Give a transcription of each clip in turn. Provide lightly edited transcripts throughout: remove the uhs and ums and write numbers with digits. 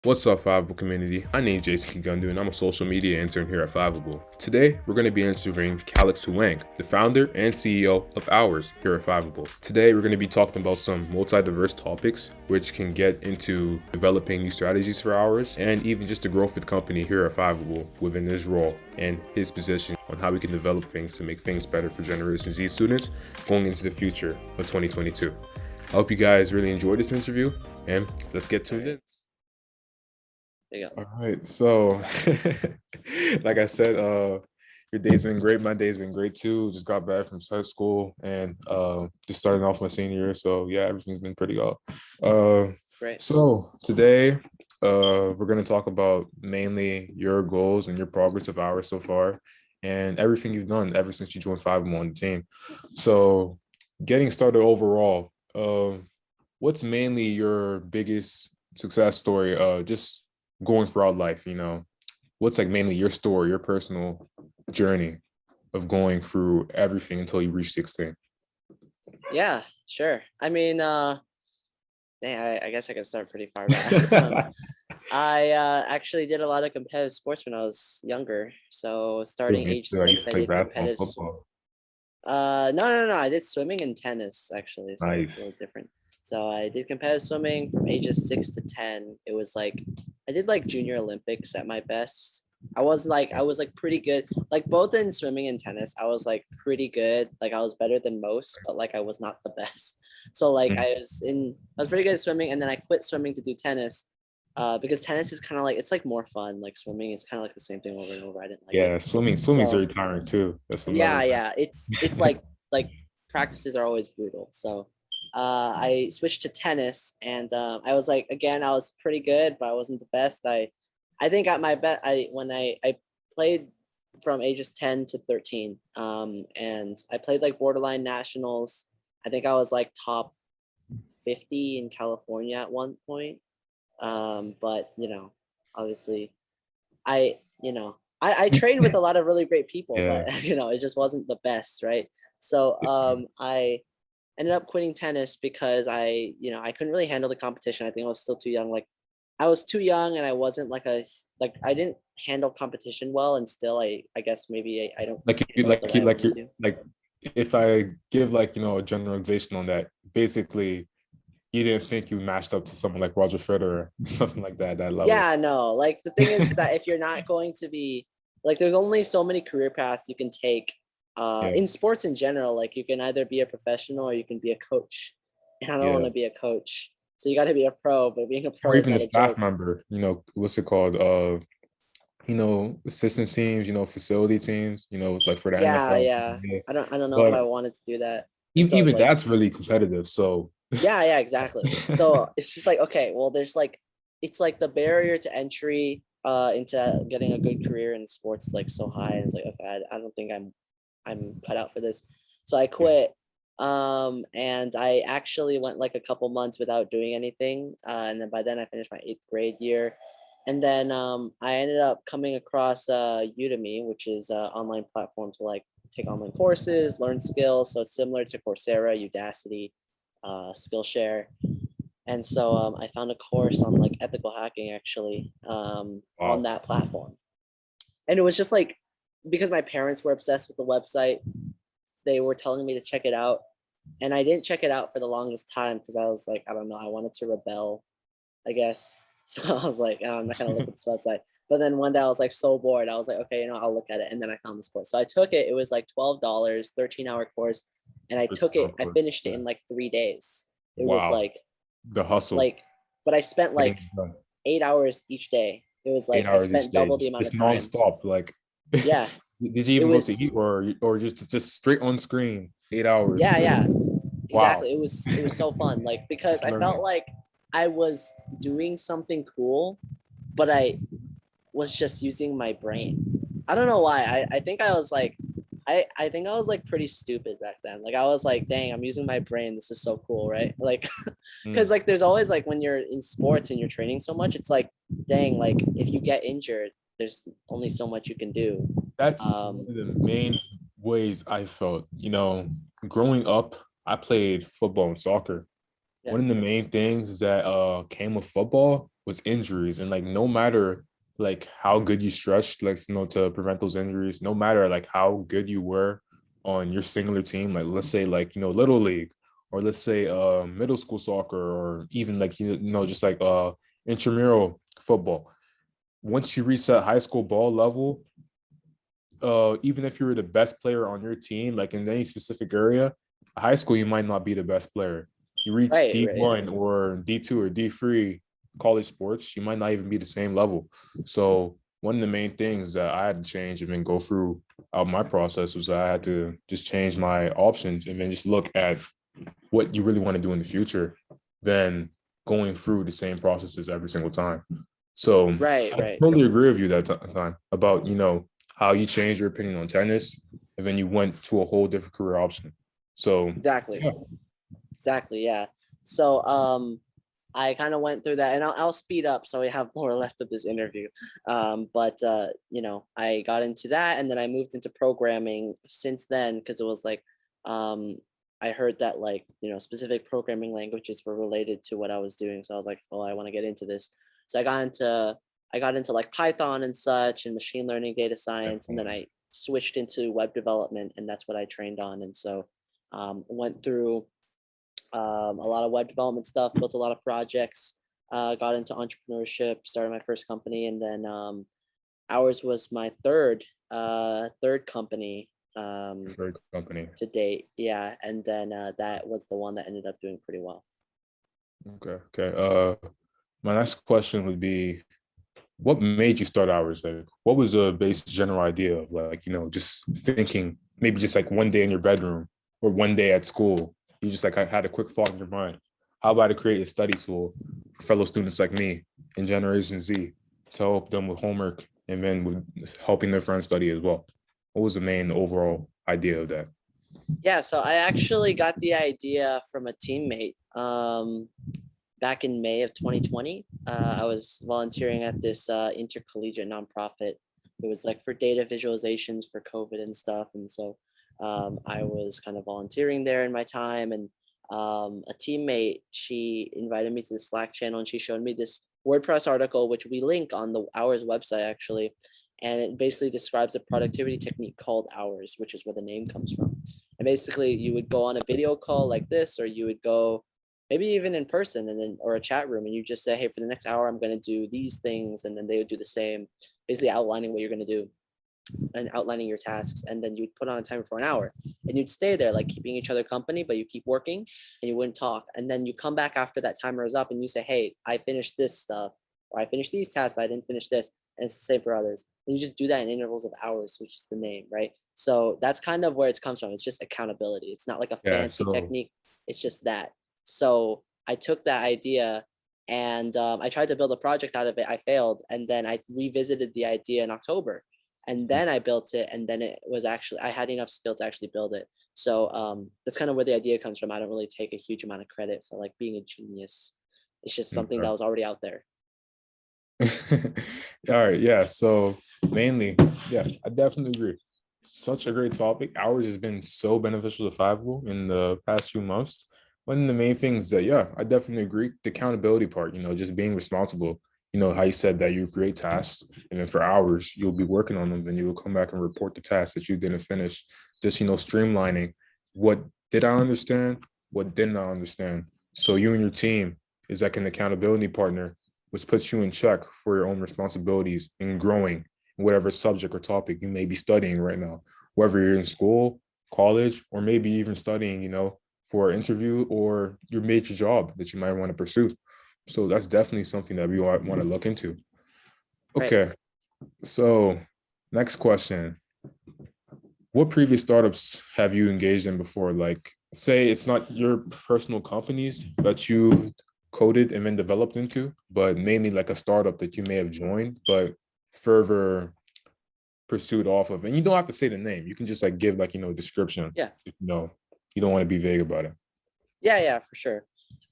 What's up, Fiveable community? My name is Jason Kigundu, and I'm a social media intern here at Fiveable. Today, we're going to be interviewing Calix Huang, the founder and CEO of Hours here at Fiveable. Today, we're going to be talking about some multi-diverse topics, which can get into developing new strategies for Hours, and even just the growth of the company here at Fiveable within his role and his position on how we can develop things to make things better for Generation Z students going into the future of 2022. I hope you guys really enjoyed this interview, and let's get tuned in. All right, so like I said, your day's been great. My day's been great too. Just got back from high school and just starting off my senior year. So yeah, everything's been pretty good. Great. So today, we're gonna talk about mainly your goals and your progress of Hours so far, and everything you've done ever since you joined Fiveable on the team. So, getting started overall, what's mainly your biggest success story? Just going throughout life, what's like mainly your story, your personal journey of going through everything until you reach 16? Yeah, sure. I mean, I guess I can start pretty far back. I actually did a lot of competitive sports when I was younger. So starting Me age too. I used 6, to I play did basketball and competitive. football. No. I did swimming and tennis actually, so it's a Nice. little different. So I did competitive swimming from ages 6 to 10. It was like I did like junior Olympics at my best. I was like pretty good. Like both in swimming and tennis, I was like pretty good. Like I was better than most, but like I was not the best. So like Mm. I was pretty good at swimming, and then I quit swimming to do tennis. Because tennis is kind of like it's like more fun. Like swimming is kind of like the same thing over and over. I didn't like it. Yeah, swimming's So very tiring too. That's another yeah, it's thing. like practices are always brutal. So I switched to tennis, and I was like again I was pretty good, but I wasn't the best. I think at my bet I when I played from ages 10 to 13, and I played like borderline nationals. I think I was like top 50 in California at one point. But obviously I trained with a lot of really great people, Yeah. but it just wasn't the best, right? So I ended up quitting tennis because I couldn't really handle the competition. I think I was still too young. Like I was too young, and I wasn't like I didn't handle competition well, and still I guess maybe I don't Like you handle it the way I like wanted you to. like if I give like, a generalization on that, basically you didn't think you matched up to someone like Roger Federer, something like that level. Yeah, no. Like the thing is that if you're not going to be like there's only so many career paths you can take Yeah, in sports in general. Like you can either be a professional or you can be a coach. And I don't want yeah. to be a coach. So you got to be a pro, but being a Or pro is even a not a staff joke. member, what's it called? Assistant teams, facility teams, like for the Yeah, NFL. yeah. Yeah. I don't know if I But wanted to do that. And so it's even like, that's really competitive. So yeah, exactly. So it's just like, okay, well, there's like it's like the barrier to entry into getting a good career in sports is like so high, and it's like, okay, I don't think I'm cut out for this. So I yeah. quit. And I actually went like a couple months without doing anything. And then by then I finished my 8th grade year. And then I ended up coming across Udemy, which is an online platform to like take online courses, learn skills. So it's similar to Coursera, Udacity, Skillshare. And so I found a course on like ethical hacking actually on Wow. that platform. And it was just like because my parents were obsessed with the website, they were telling me to check it out. And I didn't check it out for the longest time because I was like, I don't know, I wanted to rebel, I guess. So I was like, oh, I'm not gonna look at this website. But then one day I was like so bored. I was like, okay, I'll look at it. And then I found this course. So I took it. It was like $12, 13-hour course. And I First took it, of I course. finished it Yeah. in like 3 days. It was Wow. The hustle. like, but I spent Getting like it done. 8 hours each day. It was eight like I hours each spent day, double the just amount just of time. nonstop. Like, Yeah. did you It even go to was, eat or just straight on screen 8 hours? yeah. Wow. Exactly. It was so fun. Like because Just I learning. felt like I was doing something cool, but I was just using my brain. I don't know why. I think I was like I think I was like pretty stupid back then. Like I was like, dang, I'm using my brain. This is so cool, right? Like because Mm. like there's always like when you're in sports and you're training so much, it's like, dang, like if you get injured, there's only so much you can do. That's one Um of the main ways I felt. Growing up, I played football and soccer. yeah. One of the main things that came with football was injuries. And like no matter like how good you stretched, like to prevent those injuries, no matter like how good you were on your singular team, like let's say like little league, or let's say middle school soccer, or even like just like intramural football. Once you reach that high school ball level, even if you were the best player on your team, like in any specific area, high school you might not be the best player. You reach Right, right. D1 or D2 or D3 college sports, you might not even be the same level. So one of the main things that I had to change and then go through my process was I had to just change my options and then just look at what you really want to do in the future than going through the same processes every single time. So Right, I right. totally agree with you that time about how you changed your opinion on tennis and then you went to a whole different career option. So Exactly. yeah, Exactly. Yeah. So I kind of went through that, and I'll speed up so we have more left of this interview. But I got into that, and then I moved into programming since then because it was like, um, I heard that like specific programming languages were related to what I was doing, so I was like, oh, I want to get into this. So I got into like Python and such, and machine learning, data science, and then I switched into web development, and that's what I trained on. And so went through a lot of web development stuff, built a lot of projects, got into entrepreneurship, started my first company, and then ours was my third company for a company. to date. Yeah, and then that was the one that ended up doing pretty well. Okay. Okay. My next question would be, what made you start hours? Like, what was the base general idea of like, just thinking maybe just like one day in your bedroom or one day at school, you just like had a quick thought in your mind. How about to create a study tool for fellow students like me in Generation Z to help them with homework and then with helping their friends study as well? What was the main overall idea of that? Yeah, so I actually got the idea from a teammate. Back in May of 2020, I was volunteering at this intercollegiate nonprofit. It was like for data visualizations for COVID and stuff. And so I was kind of volunteering there in my time. And a teammate, she invited me to the Slack channel and she showed me this WordPress article, which we link on the Hours website actually. And it basically describes a productivity technique called Hours, which is where the name comes from. And basically, you would go on a video call like this, or you would go maybe even in person and then or a chat room, and you just say, hey, for the next hour I'm going to do these things, and then they would do the same, basically outlining what you're going to do and outlining your tasks, and then you'd put on a timer for an hour and you'd stay there like keeping each other company, but you keep working and you wouldn't talk, and then you come back after that timer is up and you say, hey, I finished this stuff, or I finished these tasks but I didn't finish this, and it's the same for others, and you just do that in intervals of hours, which is the name, right? So that's kind of where it comes from. It's just accountability. It's not like a Yeah. fancy So technique, it's just that. So I took that idea and I tried to build a project out of it. I failed. And then I revisited the idea in October. And then I built it. And then it was actually, I had enough skill to actually build it. So that's kind of where the idea comes from. I don't really take a huge amount of credit for like being a genius. It's just something that okay. was already out there. All right, yeah. So mainly, yeah, I definitely agree. Such a great topic. Ours has been so beneficial to Fiveable in the past few months. One of the main things that, yeah, I definitely agree. The accountability part, just being responsible. How you said that you create tasks and then for hours you'll be working on them, then you will come back and report the tasks that you didn't finish. Just, streamlining what did I understand, what didn't I understand. So you and your team is like an accountability partner which puts you in check for your own responsibilities in growing in whatever subject or topic you may be studying right now, whether you're in school, college, or maybe even studying, for an interview or your major job that you might want to pursue. So that's definitely something that we want to look into. Right. Okay, so next question. What previous startups have you engaged in before? Like, say it's not your personal companies that you've coded and then developed into, but mainly like a startup that you may have joined, but further pursued off of. And you don't have to say the name. You can just like give like, a description. Yeah. If, you don't want to be vague about it. Yeah, yeah, for sure.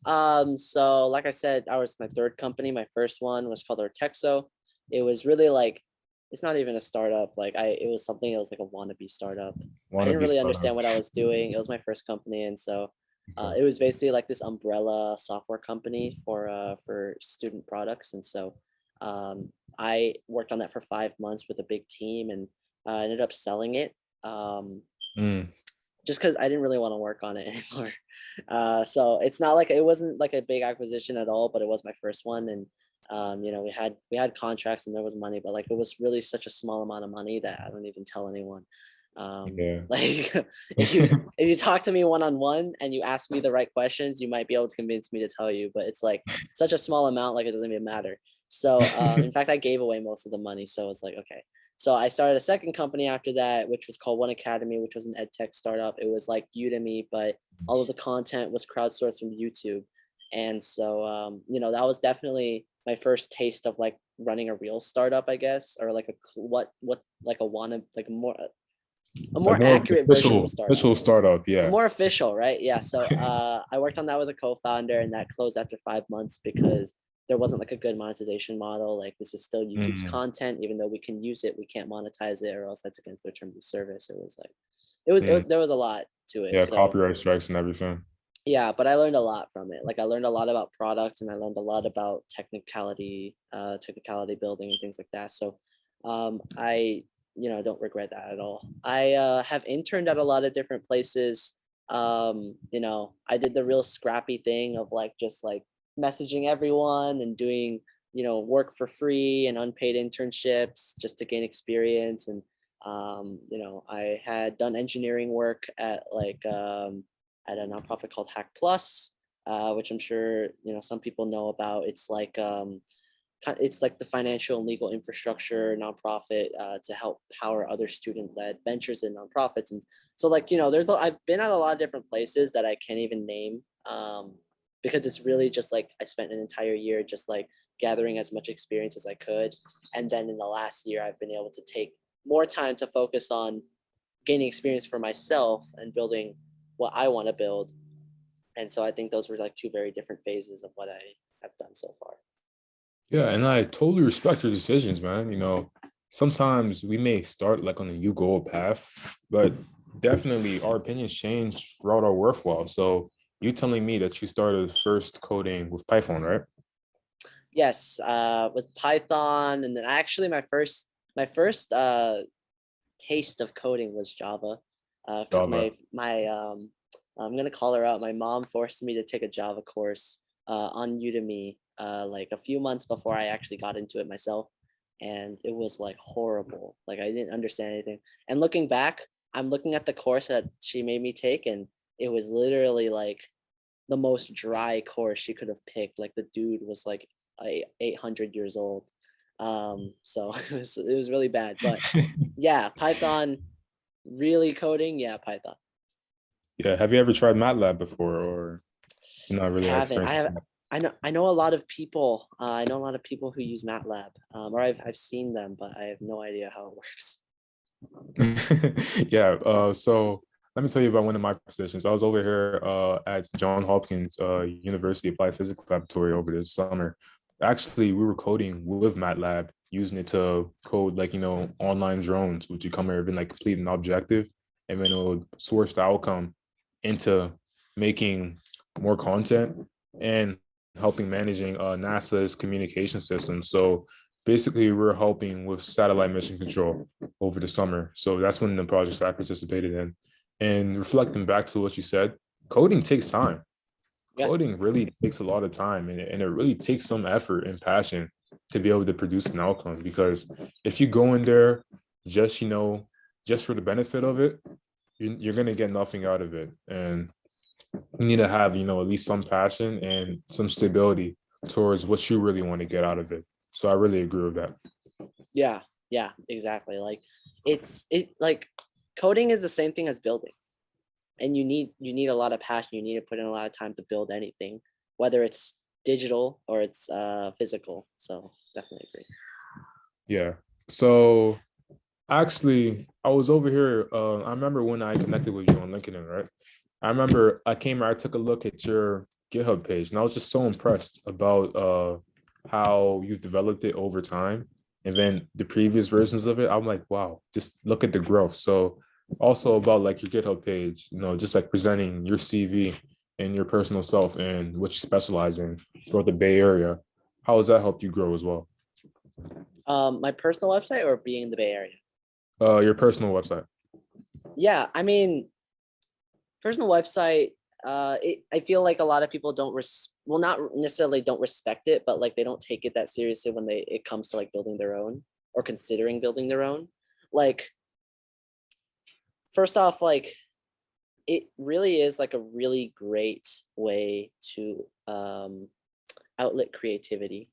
So like I said, I was my third company. My first one was called Artexo. It was really like, it's not even a startup. It was something that was like a wannabe startup. I Want to didn't be really startup. understand what I was doing. It was my first company, and so Okay. It was basically like this umbrella software company for student products, and so I worked on that for 5 months with a big team, and ended up selling it. Um, Mm, just because I didn't really want to work on it anymore. So it's not like it wasn't like a big acquisition at all, but it was my first one, and we had contracts and there was money, but like it was really such a small amount of money that I don't even tell anyone. yeah. Like if you talk to me one on one and you ask me the right questions, you might be able to convince me to tell you, but it's like such a small amount, like it doesn't even matter. So in fact, I gave away most of the money, so it's like okay. So I started a second company after that, which was called One Academy, which was an ed tech startup. It was like Udemy, but all of the content was crowdsourced from YouTube. And so, that was definitely my first taste of like running a real startup, I guess, or like what like a more Like more of an accurate version of a startup, official startup. a Yeah. more official, right? Yeah. So I worked on that with a co-founder, and that closed after 5 months because there wasn't like a good monetization model. Like this is still YouTube's Mm, content, even though we can use it, we can't monetize it, or else that's against their terms of service. It was like mm. there was a lot to it. Yeah, So copyright strikes and everything. yeah, but I learned a lot from it. Like I learned a lot about product, and I learned a lot about technicality building and things like that. So I don't regret that at all. I have interned at a lot of different places. I did the real scrappy thing of like just like messaging everyone and doing work for free and unpaid internships just to gain experience. And I had done engineering work at a nonprofit called Hack Plus, which I'm sure some people know about. It's like the financial and legal infrastructure nonprofit to help power other student-led ventures and nonprofits. And so, like I've been at a lot of different places that I can't even name, because it's really just like I spent an entire year just like gathering as much experience as I could, and then in the last year I've been able to take more time to focus on gaining experience for myself and building what I want to build. And so I think those were like two very different phases of what I have done so far. Yeah, and I totally respect your decisions, man. Sometimes we may start like on a you go path, but definitely our opinions change throughout our worthwhile. So you telling me that you started first coding with Python, right? Yes, with Python, and then actually my first taste of coding was Java, because Java. I'm gonna call her out. My mom forced me to take a Java course on Udemy like a few months before I actually got into it myself, and it was like horrible. Like I didn't understand anything. And looking back, I'm looking at the course that she made me take, and it was literally like the most dry course she could have picked. Like the dude was like 800 years old. So it was really bad. But yeah, Python, really coding. Yeah, Python. Yeah. Have you ever tried Matlab before, or you're not I really haven't. I experienced have. I know a lot of people. I know a lot of people who use Matlab, or I've seen them, but I have no idea how it works. Yeah. So let me tell you about one of my positions. I was over here at John Hopkins University Applied Physics Laboratory over this summer. Actually, we were coding with MATLAB, using it to code like online drones, which you come here and like complete an objective, and then it would source the outcome into making more content and helping managing NASA's communication system. So basically, we're helping with satellite mission control over the summer. So that's when the projects I participated in. And reflecting back to what you said, coding takes time. Yeah. Coding really takes a lot of time, and it really takes some effort and passion to be able to produce an outcome. Because if you go in there just, just for the benefit of it, you're going to get nothing out of it. And you need to have, at least some passion and some stability towards what you really want to get out of it. So I really agree with that. Yeah. Yeah. Exactly. Like like coding is the same thing as building, and you need a lot of passion. You need to put in a lot of time to build anything, whether it's digital or it's physical. So definitely agree. Yeah. So actually, I was over here. I remember when I connected with you on LinkedIn, right? I remember I came here, I took a look at your GitHub page, and I was just so impressed about how you've developed it over time. And then the previous versions of it, I'm like, wow, just look at the growth. So also about like your GitHub page, just like presenting your CV and your personal self and what you specialize in throughout the Bay Area, how has that helped you grow as well? My personal website or being in the Bay Area? Your personal website. Yeah, I mean, personal website, I feel like a lot of people well, not necessarily don't respect it, but like they don't take it that seriously when it comes to like building their own or considering building their own. Like, first off, like it really is like a really great way to outlet creativity,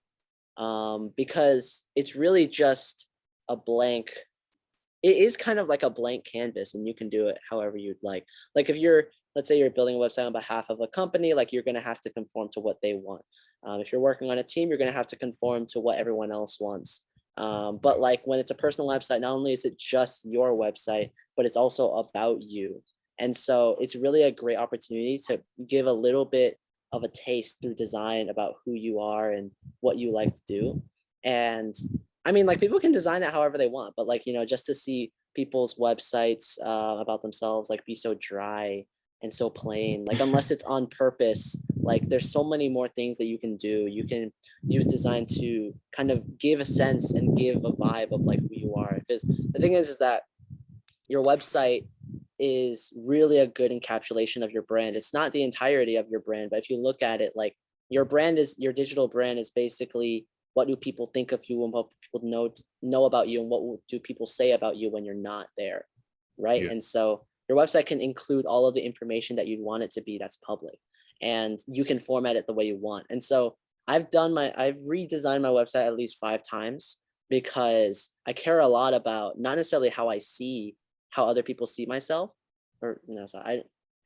because it's really just a blank. It is kind of like a blank canvas, and you can do it however you'd like. Like if let's say you're building a website on behalf of a company, like you're going to have to conform to what they want. If you're working on a team, you're going to have to conform to what everyone else wants. But like when it's a personal website, not only is it just your website, but it's also about you. And so it's really a great opportunity to give a little bit of a taste through design about who you are and what you like to do. And I mean, like people can design it however they want, but like, just to see people's websites about themselves, like be so dry and so plain, like unless it's on purpose, like there's so many more things that you can do. You can use design to kind of give a sense and give a vibe of like who you are. Because the thing is that your website is really a good encapsulation of your brand. It's not the entirety of your brand, but if you look at it, like your digital brand is basically what do people think of you and what people know about you and what do people say about you when you're not there, right? Yeah. And so your website can include all of the information that you'd want it to be that's public, and you can format it the way you want. And so I've redesigned my website at least 5 times because I care a lot about not necessarily how other people see myself, or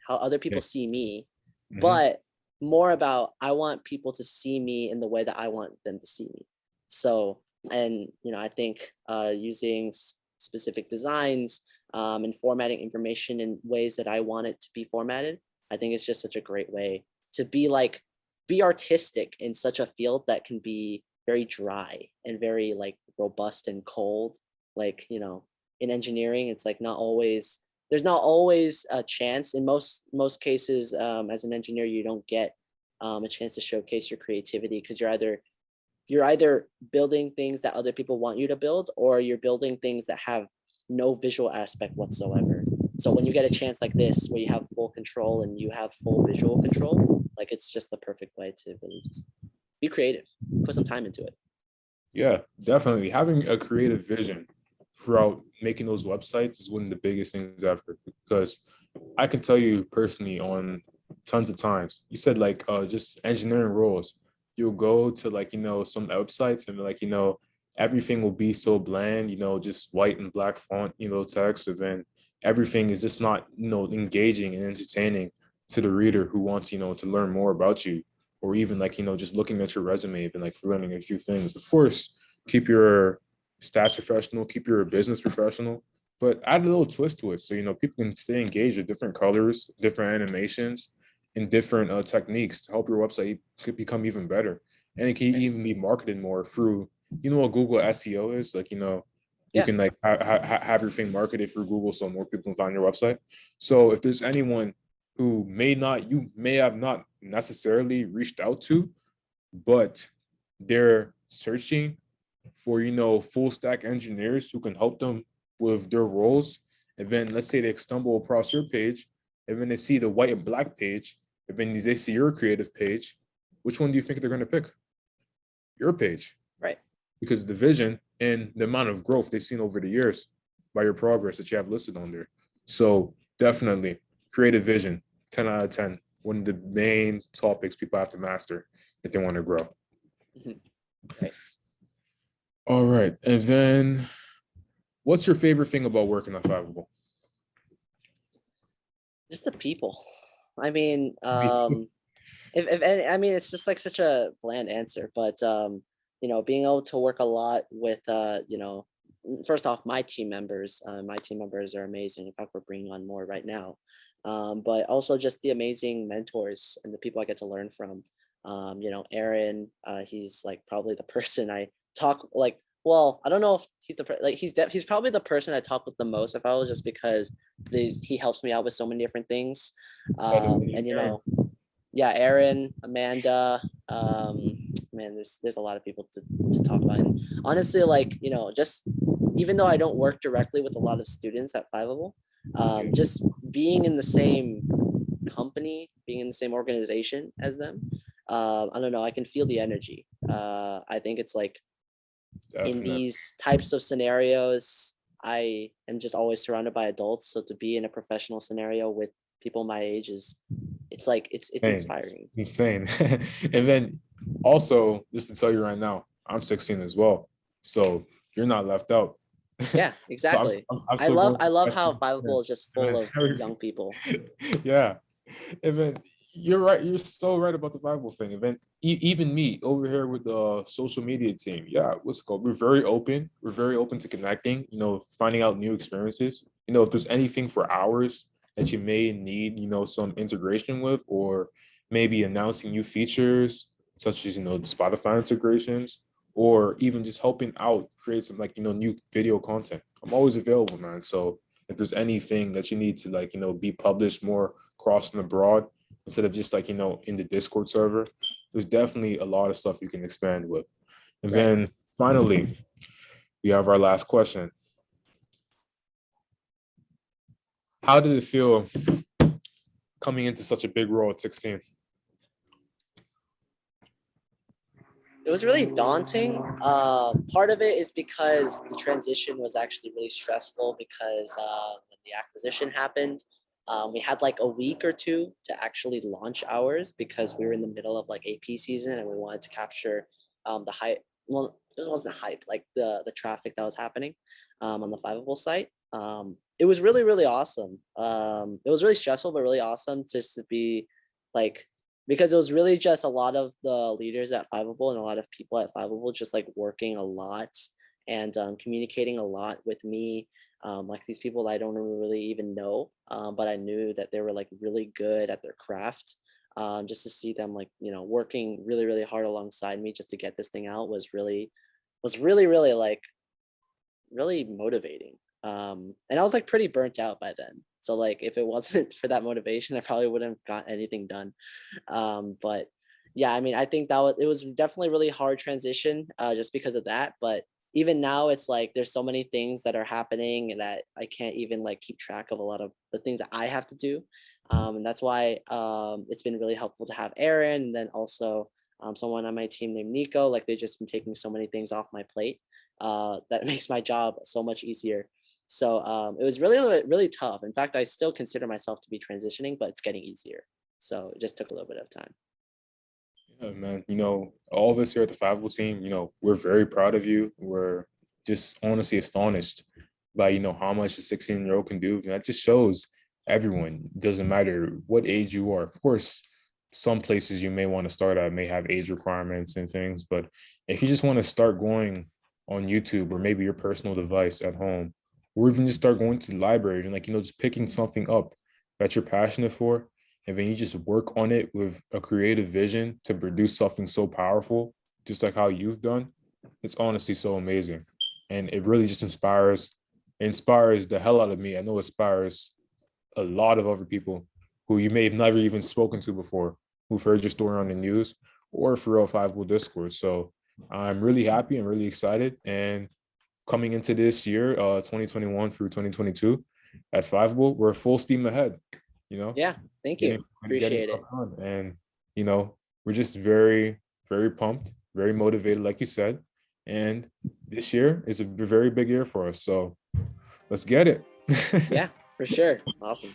how other people Yeah. see me, Hmm. but more about I want people to see me in the way that I want them to see me. So, and I think using specific designs and formatting information in ways that I want it to be formatted, I think it's just such a great way to be artistic in such a field that can be very dry and very like robust and cold. Like, in engineering, it's like there's not always a chance in most cases. As an engineer, you don't get a chance to showcase your creativity because you're either building things that other people want you to build, or you're building things that have no visual aspect whatsoever. So when you get a chance like this where you have full control and you have full visual control, like it's just the perfect way to really just be creative, put some time into it. Yeah, definitely. Having a creative vision throughout making those websites is one of the biggest things ever, because I can tell you personally on tons of times. You said like just engineering roles. You'll go to like, some websites and like, everything will be so bland, just white and black font, text, and then everything is just not, engaging and entertaining to the reader who wants, to learn more about you, or even like, just looking at your resume and like learning a few things. Of course, keep your stats professional, keep your business professional, but add a little twist to it so people can stay engaged with different colors, different animations, and different techniques to help your website could become even better. And it can even be marketed more through what Google SEO is, like you Yeah. can like have your thing marketed through Google so more people can find your website. So if there's anyone who you may have not necessarily reached out to, but they're searching for full stack engineers who can help them with their roles, and then let's say they stumble across your page, and then they see the white and black page, and then they see your creative page, which one do you think they're going to pick? Your page, Right. because of the vision and the amount of growth they've seen over the years by your progress that you have listed on there. So definitely creative vision, 10 out of 10, one of the main topics people have to master if they want to grow. Mhm. Right. All right. And then what's your favorite thing about working on Fiveable? Just the people. I mean, I mean, it's just like such a bland answer, but being able to work a lot with first off, my team members are amazing. In fact, we're bringing on more right now. But also just the amazing mentors and the people I get to learn from. Aaron, he's like probably the person I talk like. Well, I don't know if he's he's probably the person I talk with the most if I was, just because he helps me out with so many different things. By the way, And Aaron. yeah, Aaron, Amanda, man, there's a lot of people to talk about. And honestly, like, just even though I don't work directly with a lot of students at Fiveable, just being in the same company, being in the same organization as them, I don't know, I can feel the energy. I think it's like in Definitely. these types of scenarios, I am just always surrounded by adults. So to be in a professional scenario with people my age is, it's like it's Insane. It's inspiring. insane. And then also, just to tell you right now, I'm 16 as well. So you're not left out. Yeah, So exactly. I'm still going I through love how freshman Fiveable year. is just And full of young people. yeah. And then you're right. You're so right about the Bible thing. And then even me over here with the social media team. Yeah, what's it called? We're very open. We're very open to connecting, finding out new experiences. If there's anything for hours that you may need, some integration with, or maybe announcing new features, such as, the Spotify integrations, or even just helping out create some like, new video content. I'm always available, man. So if there's anything that you need to like, be published more crossing abroad instead of just like, in the Discord server, there's definitely a lot of stuff you can expand with. And Right. then finally, we have our last question. How did it feel coming into such a big role at 16? It was really daunting. Part of it is because the transition was actually really stressful because when the acquisition happened, we had like a week or two to actually launch ours because we were in the middle of like AP season and we wanted to capture the hype. Well, it wasn't hype, like the traffic that was happening on the Fiveable site. It was really, really awesome. It was really stressful, but really awesome just to be like, because it was really just a lot of the leaders at Fiveable and a lot of people at Fiveable just like working a lot and communicating a lot with me. Like these people I don't really even know, but I knew that they were like really good at their craft. Just to see them like working really really hard alongside me just to get this thing out was really really like really motivating. And I was like pretty burnt out by then. So like if it wasn't for that motivation, I probably wouldn't have got anything done. But yeah, I mean, I think it was definitely really hard transition just because of that. But even now, it's like there's so many things that are happening that I can't even like keep track of a lot of the things that I have to do. And that's why it's been really helpful to have Aaron and then also someone on my team named Nico. Like they've just been taking so many things off my plate that makes my job so much easier. So it was really, really, really tough. In fact, I still consider myself to be transitioning, but it's getting easier. So it just took a little bit of time. Yeah, man. All of us here at the Fiveable team, we're very proud of you. We're just honestly astonished by, how much a 16-year-old can do. And that just shows everyone, doesn't matter what age you are. Of course, some places you may want to start at may have age requirements and things, but if you just want to start going on YouTube or maybe your personal device at home, or even just start going to the library and like, just picking something up that you're passionate for, and then you just work on it with a creative vision to produce something so powerful, just like how you've done, it's honestly so amazing. And it really just inspires the hell out of me. I know it inspires a lot of other people who you may have never even spoken to before, who've heard your story on the news or for real Fiveable Discord. So I'm really happy and really excited. And coming into this year, 2021 through 2022 at Fiveable, we're full steam ahead, you know, Yeah, thank getting you. getting Appreciate stuff it. done. And, we're just very, very pumped, very motivated, like you said. And this year is a very big year for us. So let's get it. Yeah, for sure. Awesome.